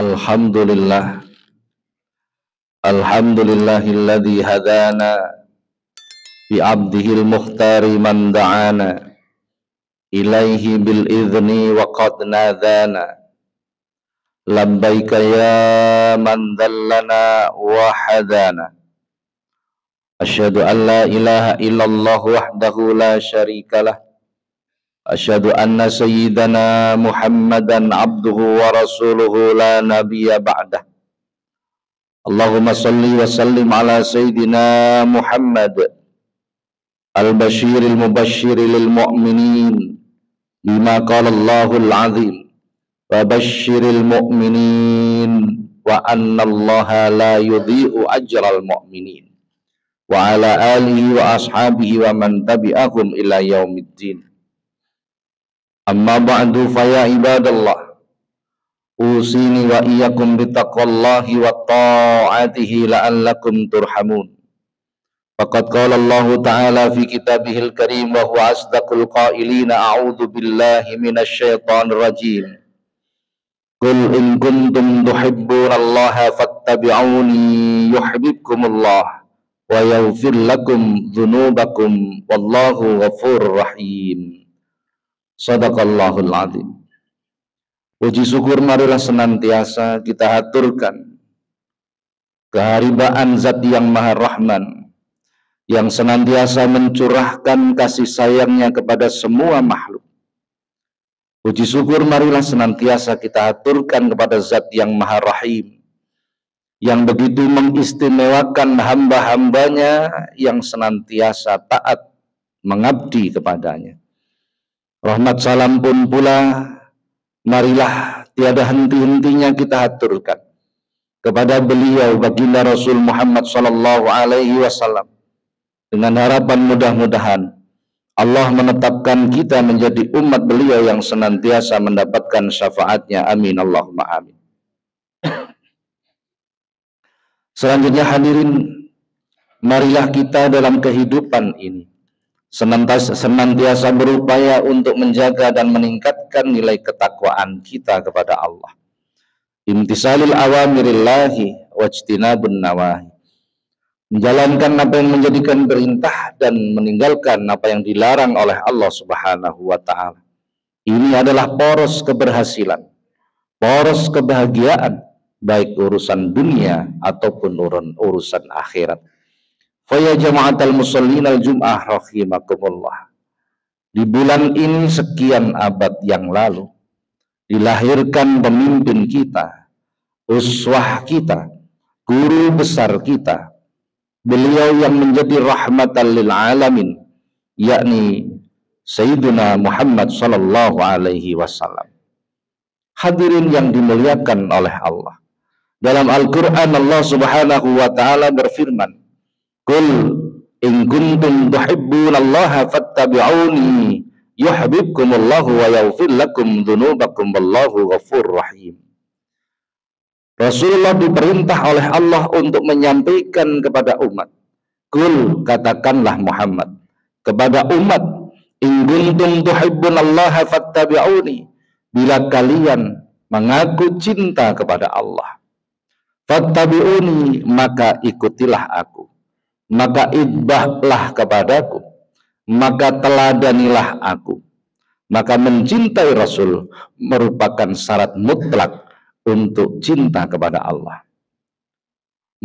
Alhamdulillah, alhamdulillahilladzi hadana bi abdihil mukhtari man da'ana ilaihi bil idzni wa qad nadana labbaika ya man dallana wa hadana asyhadu an la ilaha illallah wahdahu la syarikalah asyhadu anna sayyidana Muhammadan abduhu wa rasuluhu la nabiyya ba'dah. Allahumma salli wa sallim ala sayyidina Muhammad al-bashiril mubashshiril mu'minin bima qala Allahul azim wa bashshiril mu'minin wa anna Allaha la yudhi'u ajral mu'minin wa ala alihi wa ashabihi wa man tabi'ahum ila yaumiddin. Amma ba'du fa ya ibadallah, usini wa iyyakum bittaqwallahi wa ta'atihi la'allakum turhamun. Faqad qala Allah ta'ala fi kitabihil karim wa huwa asdaqul qailina a'udzu billahi minasy syaithanir rajim. Qul in kuntum tuhibbunallaha fattabi'uni yuhibbukumullah wa yaghfir lakum dzunubakum wallahu ghafurur rahim. Shadaqallahul azim. Puji syukur marilah senantiasa kita haturkan keharibaan Zat yang Maha Rahman, yang senantiasa mencurahkan kasih sayangnya kepada semua makhluk. Puji syukur marilah senantiasa kita haturkan kepada Zat yang Maha Rahim, yang begitu mengistimewakan hamba-hambanya yang senantiasa taat mengabdi kepadanya. Rahmat salam pun pula marilah tiada henti-hentinya kita haturkan kepada beliau baginda Rasul Muhammad sallallahu alaihi wasallam, dengan harapan mudah-mudahan Allah menetapkan kita menjadi umat beliau yang senantiasa mendapatkan syafaatnya. Amin Allahumma amin. Selanjutnya hadirin, marilah kita dalam kehidupan ini senantiasa berupaya untuk menjaga dan meningkatkan nilai ketakwaan kita kepada Allah. Imtisalil awamirillahi wajtinabun nawahi. Menjalankan apa yang menjadikan perintah dan meninggalkan apa yang dilarang oleh Allah Subhanahu wa taala. Ini adalah poros keberhasilan, poros kebahagiaan, baik urusan dunia ataupun urusan akhirat. Faya jama'atal musallin al-jum'ah rahimakumullah. Di bulan ini sekian abad yang lalu dilahirkan pemimpin kita, uswah kita, guru besar kita, beliau yang menjadi rahmatan lil alamin, yakni Sayyiduna Muhammad sallallahu alaihi wasallam. Hadirin yang dimuliakan oleh Allah, dalam Al-Quran Allah Subhanahu wa ta'ala berfirman, Qul in kuntum tuhibbunallaha fattabi'uni yuhibbukumullahu wa yaghfir lakum dzunubakum wallahu ghafurur rahim. Rasulullah diperintah oleh Allah untuk menyampaikan kepada umat. Qul, katakanlah Muhammad kepada umat, in kuntum tuhibbunallaha fattabi'uni, bila kalian mengaku cinta kepada Allah, fattabi'uni, maka ikutilah aku, maka idbahlah kepadaku, maka teladanilah aku. Maka mencintai Rasul merupakan syarat mutlak untuk cinta kepada Allah.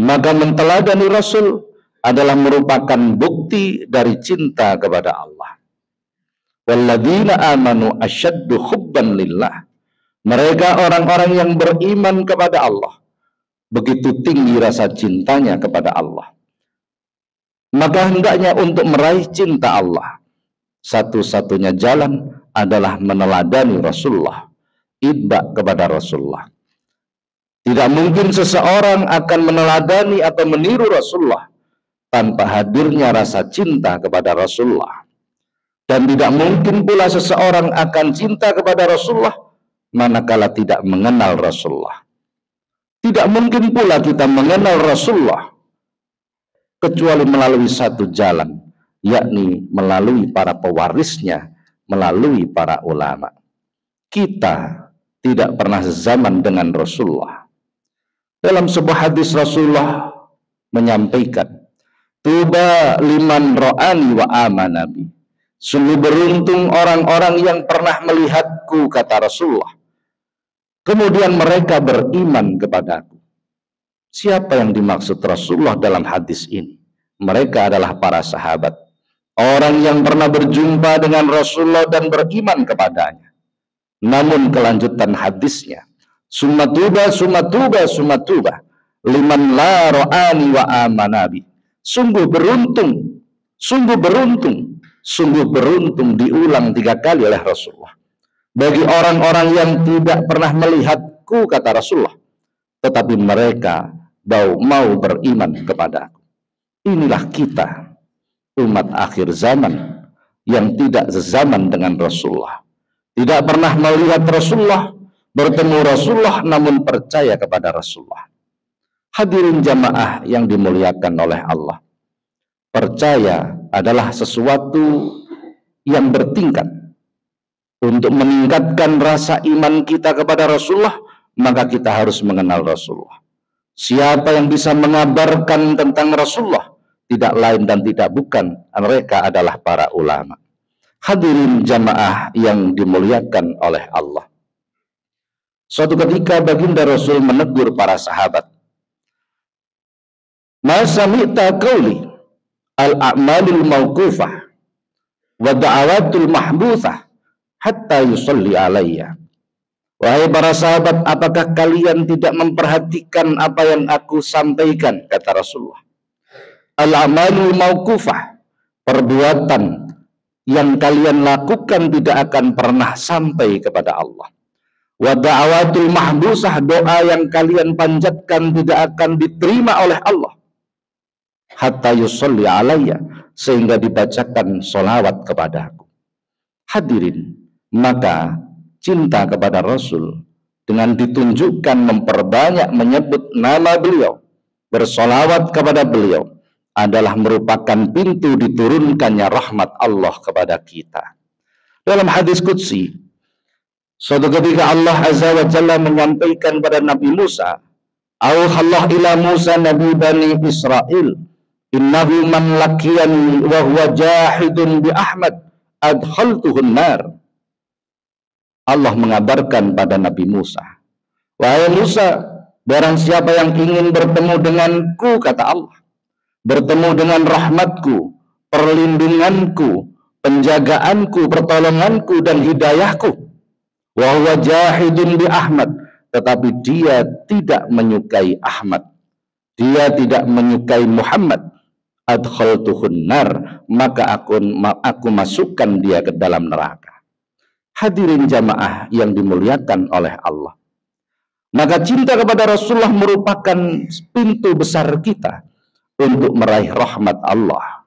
Maka menteladani Rasul adalah merupakan bukti dari cinta kepada Allah. Walladzina amanu asyaddu hubban lillah. Mereka orang-orang yang beriman kepada Allah, begitu tinggi rasa cintanya kepada Allah. Maka hendaknya untuk meraih cinta Allah, satu-satunya jalan adalah meneladani Rasulullah, itba kepada Rasulullah. Tidak mungkin seseorang akan meneladani atau meniru Rasulullah tanpa hadirnya rasa cinta kepada Rasulullah. Dan tidak mungkin pula seseorang akan cinta kepada Rasulullah manakala tidak mengenal Rasulullah. Tidak mungkin pula kita mengenal Rasulullah kecuali melalui satu jalan, yakni melalui para pewarisnya, melalui para ulama. Kita tidak pernah sezaman dengan Rasulullah, Dalam sebuah hadis Rasulullah menyampaikan, tuba liman ra'ani wa amanabi. Sungguh beruntung orang-orang yang pernah melihatku, kata Rasulullah, kemudian mereka beriman kepadaku. Siapa yang dimaksud Rasulullah dalam hadis ini? Mereka adalah para sahabat, orang yang pernah berjumpa dengan Rasulullah dan beriman kepadanya. Namun kelanjutan hadisnya, summa tuba liman la ra'ani wa amanabi. Sungguh beruntung, diulang 3 kali oleh Rasulullah, bagi orang-orang yang tidak pernah melihatku, kata Rasulullah, tetapi mereka mau beriman kepada aku. Inilah kita, umat akhir zaman, yang tidak sezaman dengan Rasulullah, tidak pernah melihat Rasulullah, bertemu Rasulullah, namun percaya kepada Rasulullah. Hadirin jamaah yang dimuliakan oleh Allah, percaya adalah sesuatu yang bertingkat. Untuk meningkatkan rasa iman kita kepada Rasulullah, maka kita harus mengenal Rasulullah. Siapa yang bisa mengabarkan tentang Rasulullah? Tidak lain dan tidak bukan, mereka adalah para ulama. Hadirin jamaah yang dimuliakan oleh Allah. Suatu ketika baginda Rasul menegur para sahabat, ma sami'ta qauli al-a'malul mauqufah wa da'awatul mahbuthah hatta yusalli alayya. Wahai para sahabat, apakah kalian tidak memperhatikan apa yang aku sampaikan, kata Rasulullah. Al-a'malul mauqufah, perbuatan yang kalian lakukan tidak akan pernah sampai kepada Allah. Wa da'awatul mahbusah, doa yang kalian panjatkan tidak akan diterima oleh Allah. Hatta yusalli alayya, sehingga dibacakan sholawat kepada aku. Hadirin, maka cinta kepada Rasul dengan ditunjukkan memperbanyak menyebut nama beliau, bersolawat kepada beliau, adalah merupakan pintu diturunkannya rahmat Allah kepada kita. Dalam hadis qudsi, suatu ketika Allah Azza wa Jalla menyampaikan pada Nabi Musa, auhallah ila Musa nabi bani Israel, innahu man lakiyani wa huwa jahidun bi Ahmad adkhaltuhun nar. Allah mengabarkan pada Nabi Musa, wahai Musa, barang siapa yang ingin bertemu denganku, kata Allah, bertemu dengan rahmatku, perlindunganku, penjagaanku, pertolonganku, dan hidayahku, wa huwa jahidun bi Ahmad, tetapi dia tidak menyukai Ahmad, dia tidak menyukai Muhammad, adkhaltuhun nar, maka aku masukkan dia ke dalam neraka. Hadirin jamaah yang dimuliakan oleh Allah, maka cinta kepada Rasulullah merupakan pintu besar kita untuk meraih rahmat Allah,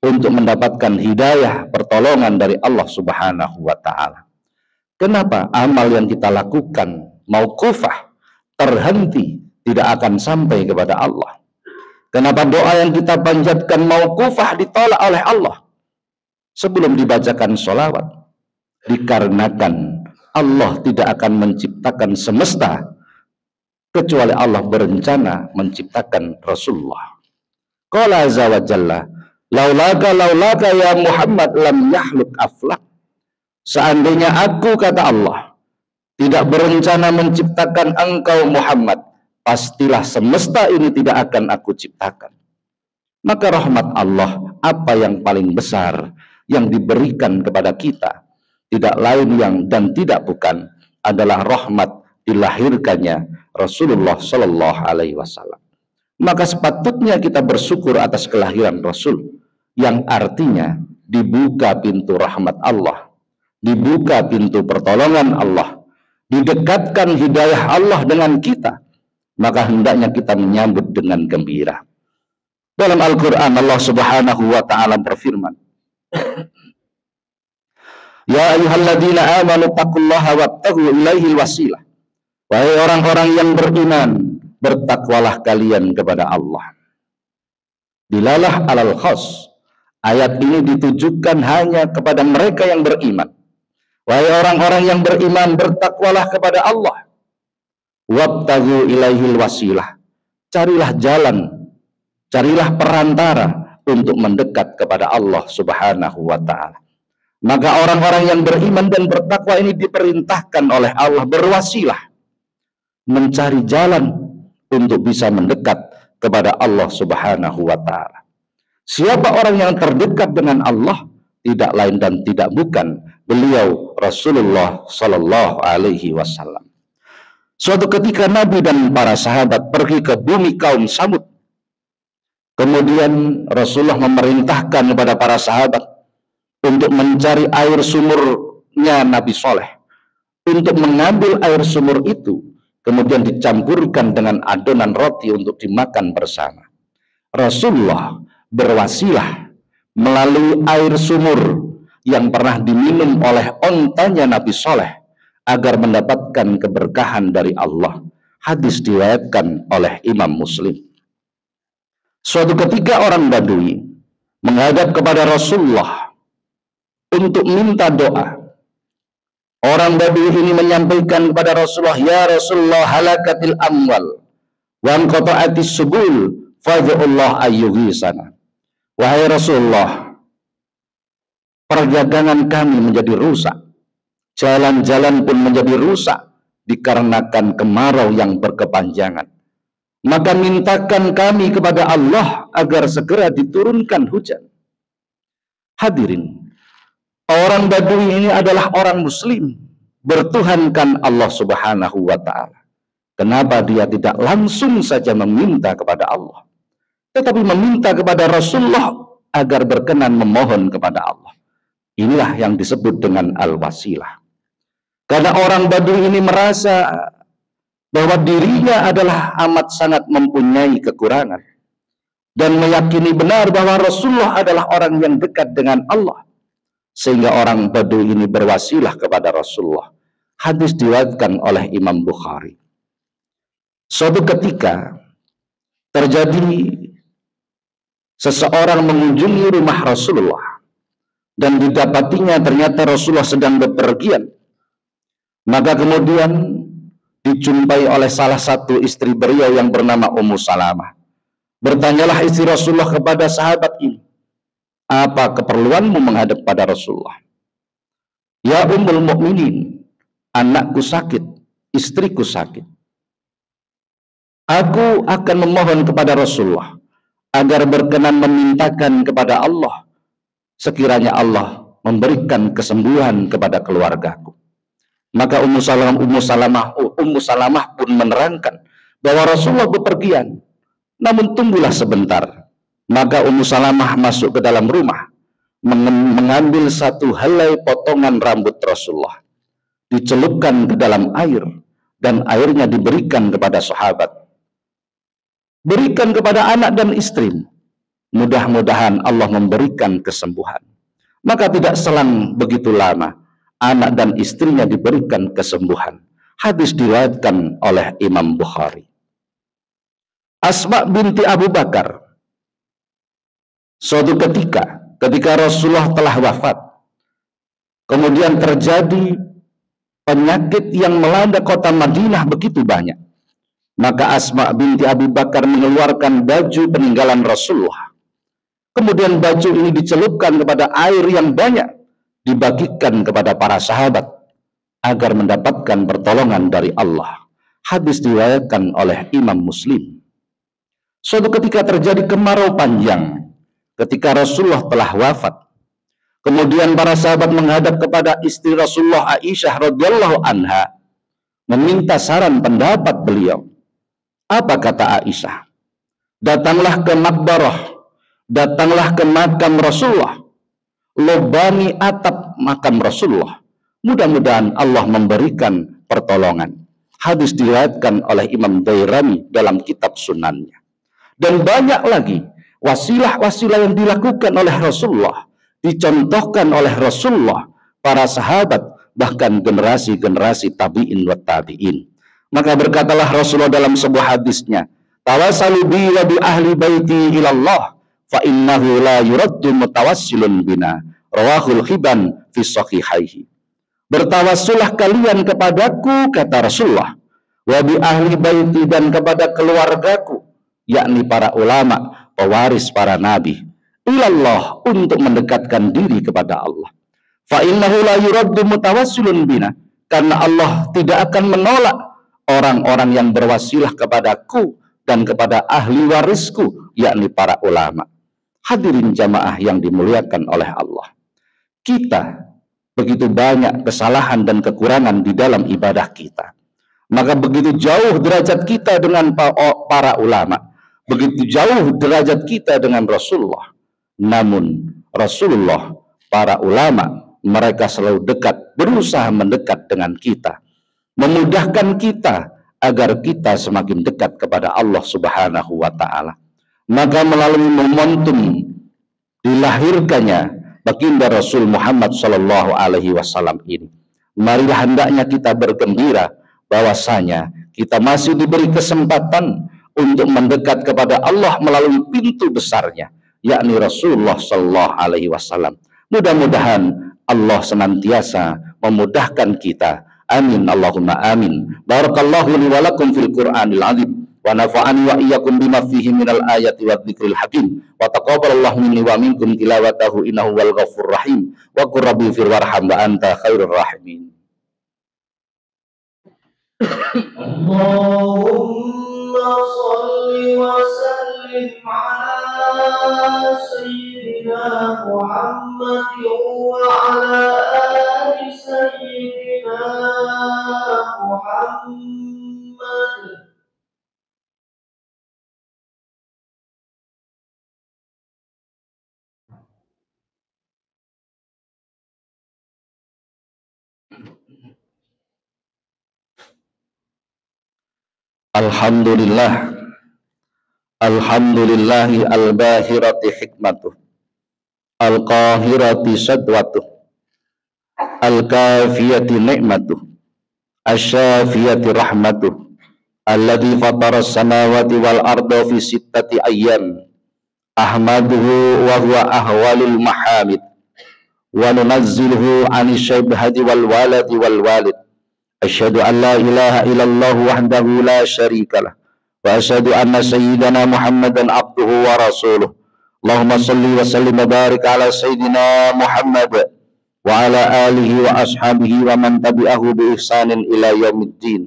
untuk mendapatkan hidayah, pertolongan dari Allah Subhanahu wa ta'ala. Kenapa amal yang kita lakukan mauqufah, terhenti, tidak akan sampai kepada Allah? Kenapa doa yang kita panjatkan mauqufah ditolak oleh Allah sebelum dibacakan sholawat? Dikarenakan Allah tidak akan menciptakan semesta kecuali Allah berencana menciptakan Rasulullah. Qala azza wa jalla, laulaka ya Muhammad lam yahluk aflak. Seandainya aku, kata Allah, tidak berencana menciptakan engkau Muhammad, pastilah semesta ini tidak akan aku ciptakan. Maka rahmat Allah, apa yang paling besar yang diberikan kepada kita, tidak lain yang dan tidak bukan adalah rahmat dilahirkannya Rasulullah Shallallahu Alaihi Wasallam. Maka sepatutnya kita bersyukur atas kelahiran Rasul, yang artinya dibuka pintu rahmat Allah, dibuka pintu pertolongan Allah, didekatkan hidayah Allah dengan kita. Maka hendaknya kita menyambut dengan gembira. Dalam Al-Quran Allah Subhanahu wa ta'ala berfirman, ya ayyuhalladzina amanu taqullaha wabtaghu ilaihil wasilah. Wahai orang-orang yang beriman, bertakwalah kalian kepada Allah. Dilalah alal khas. Ayat ini ditujukan hanya kepada mereka yang beriman. Wahai orang-orang yang beriman, bertakwalah kepada Allah. wabtaghu ilaihil wasilah, carilah jalan, carilah perantara untuk mendekat kepada Allah Subhanahu wa ta'ala. Maka orang-orang yang beriman dan bertakwa ini diperintahkan oleh Allah berwasilah, mencari jalan untuk bisa mendekat kepada Allah Subhanahu wa ta'ala. Siapa orang yang terdekat dengan Allah? Tidak lain dan tidak bukan beliau Rasulullah Sallallahu Alaihi Wasallam. Suatu ketika Nabi dan para sahabat pergi ke bumi kaum Samud. Kemudian Rasulullah memerintahkan kepada para sahabat untuk mencari air sumurnya Nabi Soleh. Untuk mengambil air sumur itu, kemudian dicampurkan dengan adonan roti untuk dimakan bersama. Rasulullah berwasilah melalui air sumur yang pernah diminum oleh ontanya Nabi Soleh agar mendapatkan keberkahan dari Allah. Hadis diriwayatkan oleh Imam Muslim. Suatu ketika orang Badui menghadap kepada Rasulullah untuk minta doa. Orang Badui ini menyampaikan kepada Rasulullah, ya Rasulullah, halakatil amwal wa anqata'atis subul fad'ullah ayyuhisana. Wahai Rasulullah, perdagangan kami menjadi rusak, jalan-jalan pun menjadi rusak dikarenakan kemarau yang berkepanjangan. Maka mintakan kami kepada Allah agar segera diturunkan hujan. Hadirin, orang Badui ini adalah orang Muslim, bertuhankan Allah Subhanahu wa ta'ala. Kenapa dia tidak langsung saja meminta kepada Allah, tetapi meminta kepada Rasulullah agar berkenan memohon kepada Allah? Inilah yang disebut dengan al-wasilah. Karena orang Badui ini merasa bahwa dirinya adalah amat sangat mempunyai kekurangan dan meyakini benar bahwa Rasulullah adalah orang yang dekat dengan Allah, sehingga orang Badui ini berwasilah kepada Rasulullah. Hadis diriwayatkan oleh Imam Bukhari. Suatu ketika terjadi seseorang mengunjungi rumah Rasulullah dan didapatinya ternyata Rasulullah sedang bepergian. Maka kemudian dijumpai oleh salah satu istri beliau yang bernama Ummu Salamah. Bertanyalah istri Rasulullah kepada sahabat ini, apa keperluanmu menghadap pada Rasulullah? Ya Ummul Mukminin, anakku sakit, istriku sakit. Aku akan memohon kepada Rasulullah agar berkenan memintakan kepada Allah sekiranya Allah memberikan kesembuhan kepada keluargaku. Maka Ummu Salamah pun menerangkan bahwa Rasulullah bepergian, namun tunggulah sebentar. Maka Ummu Salamah masuk ke dalam rumah, mengambil satu helai potongan rambut Rasulullah, dicelupkan ke dalam air, dan airnya diberikan kepada sahabat. Berikan kepada anak dan istri, mudah-mudahan Allah memberikan kesembuhan. Maka tidak selang begitu lama, anak dan istrinya diberikan kesembuhan. Hadis diriwayatkan oleh Imam Bukhari. Asma binti Abu Bakar, suatu ketika Rasulullah telah wafat, kemudian terjadi penyakit yang melanda kota Madinah begitu banyak. Maka Asma binti Abu Bakar mengeluarkan baju peninggalan Rasulullah. Kemudian baju ini dicelupkan kepada air yang banyak, dibagikan kepada para sahabat agar mendapatkan pertolongan dari Allah. Hadis diriwayatkan oleh Imam Muslim. Suatu ketika terjadi kemarau panjang ketika Rasulullah telah wafat. Kemudian para sahabat menghadap kepada istri Rasulullah Aisyah radhiyallahu anha, meminta saran pendapat beliau. Apa kata Aisyah? Datanglah ke makbarah, datanglah ke makam Rasulullah, lobani atap makam Rasulullah, mudah-mudahan Allah memberikan pertolongan. Hadis diriwayatkan oleh Imam Dairami dalam kitab sunannya. Dan banyak lagi wasilah-wasilah yang dilakukan oleh Rasulullah, dicontohkan oleh Rasulullah, para sahabat, bahkan generasi-generasi tabi'in wa tabi'in. Maka berkatalah Rasulullah dalam sebuah hadisnya, tawassalu bi wa bi ahli baiti ilallah fa innahu la yuraddu mutawassilun bina, rawahul Hibban fi sahihaihi. Bertawassulah kalian kepadaku, kata Rasulullah, wa bi ahli baiti, dan kepada keluargaku, yakni para ulama, pewaris para nabi, ilallah, untuk mendekatkan diri kepada Allah. Fa innahu la yuraddu mutawassilun bina, karena Allah tidak akan menolak orang-orang yang berwasilah kepadaku dan kepada ahli warisku, yakni para ulama. Hadirin jamaah yang dimuliakan oleh Allah, kita begitu banyak kesalahan dan kekurangan di dalam ibadah kita. Maka begitu jauh derajat kita dengan para ulama, begitu jauh derajat kita dengan Rasulullah. Namun Rasulullah, para ulama, mereka selalu dekat, berusaha mendekat dengan kita, memudahkan kita agar kita semakin dekat kepada Allah Subhanahu wa Ta'ala. Maka melalui momentum dilahirkannya baginda Rasul Muhammad Sallallahu Alaihi Wasallam ini, marilah hendaknya kita bergembira bahwasanya kita masih diberi kesempatan untuk mendekat kepada Allah melalui pintu besarnya, yakni Rasulullah Sallallahu Alaihi Wasallam. Mudah-mudahan Allah senantiasa memudahkan kita. Amin Allahumma amin. Barakallahu li wa lakum fil Qur'anil azim, wa nafa'ani wa iyyakum bima fihi minal ayati wa dzikril hakim, wa taqabbalallahu minni wa minkum tilawatahu innahu wal ghafurur rahim, wa qur rabbi fir warham wa anta khairur rahimin. Allahumma shalli wa sallim ala sayyidina Muhammad wa ala ali sayyidina Muhammad. Alhamdulillah, alhamdulillahi al-bahirati hikmatuh, al-qahirati sadwatuh, al-kafiyati ni'matuh, asyafiyati rahmatuh, alladhi fatara samawati wal arda fi sittati ayyam, ahmaduhu wa huwa ahwalul mahamid, wa nunazziluhu ani syabhati wal waladi wal walid. Asyhadu an la ilaha illallah wahdahu la syarikalah, wa asyhadu anna sayyidana Muhammadan abduhu wa rasuluh. Allahumma salli wa sallim wa barik ala sayyidina Muhammad wa ala alihi wa ashabihi wa man tabi'ahu bi ihsanin ila yaumiddin.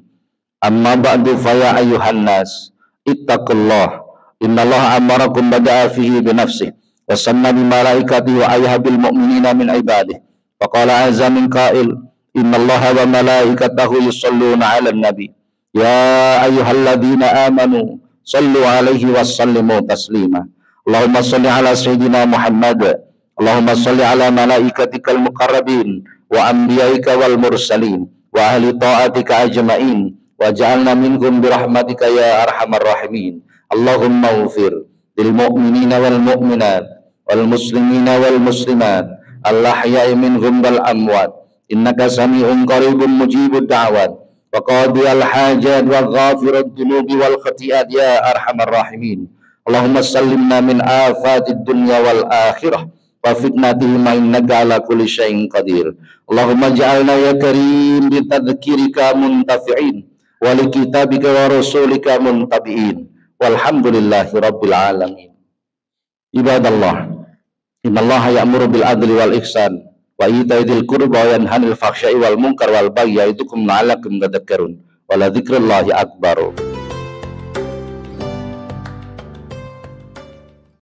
Amma ba'du, fa ya ayyuhan nas ittaqullah, innallaha amarakum bada'a fihi bi nafsihi wa sanna bi malaikatihi wa ayyabil mu'minina min ibadihi. Wa qala azza min qa'il, innallaha wa malaikatahu yusalluna 'alan nabi ya ayyuhalladzina amanu sallu 'alaihi wa sallimu taslima. Allahumma shalli 'ala sayyidina Muhammad, Allahumma shalli 'ala malaikatikal muqarrabin wa anbiyaika wal mursalin wa ahli ta'atika ajma'in wa ja'alna minhum bi rahmatika ya arhamar rahimin. Allahumma ighfir lil mu'minina wal mu'minat wal muslimina wal muslimat al-ahya'i minhum wal amwat, innaka sami'un qaribun mujibud da'wat wa qadiyal hajat wa ghafirud dunubi wal khati'at ya arhamar rahimin. Allahumma sallimna min afatid dunya wal akhirah wa fitnatihima innaka ala kulli syai'in qadir. Allahumma ja'alna ya karim bi tadhkirika muntafi'in wa li kitabika wa rasulika muntabi'in, walhamdulillahi rabbil alamin. Ibadallah, innallaha ya'muru bil adli wal ihsan wa itaidil qurba wa yanha 'anil fahsya'i wal munkar wal baghi ya'idukum la'allakum tadhakkarun, wa la dzikrullahi akbar.